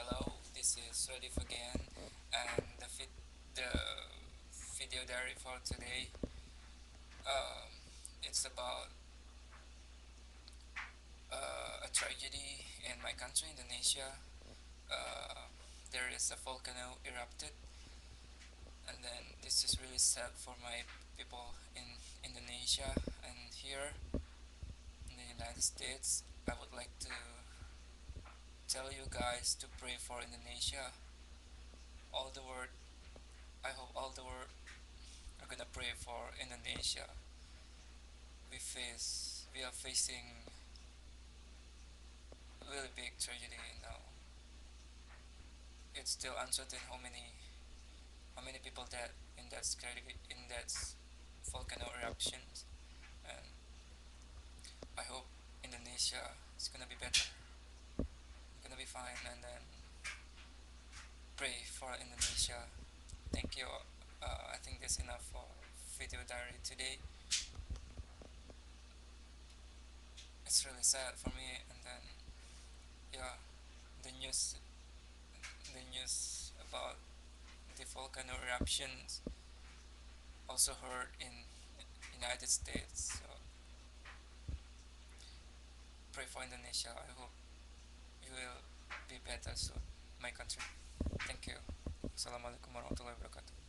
Hello, this is Radif again, and the video diary for today. Um, it's about a tragedy in my country, Indonesia. Uh, there is a volcano erupted, and then this is really sad for my people in Indonesia and here in the United States. I would like to tell you guys to pray for Indonesia. All the world, I hope all the world are gonna pray for Indonesia. We are facing really big tragedy now. It's still uncertain how many people died in that volcano eruptions, and I hope Indonesia is gonna be better, gonna be fine, and then pray for Indonesia. Thank you. I think that's enough for video diary today. It's really sad for me, and then yeah, the news about the volcano eruptions also heard in United States. So pray for Indonesia. I hope you will be better soon, my country. Thank you. Assalamualaikum warahmatullahi wabarakatuh.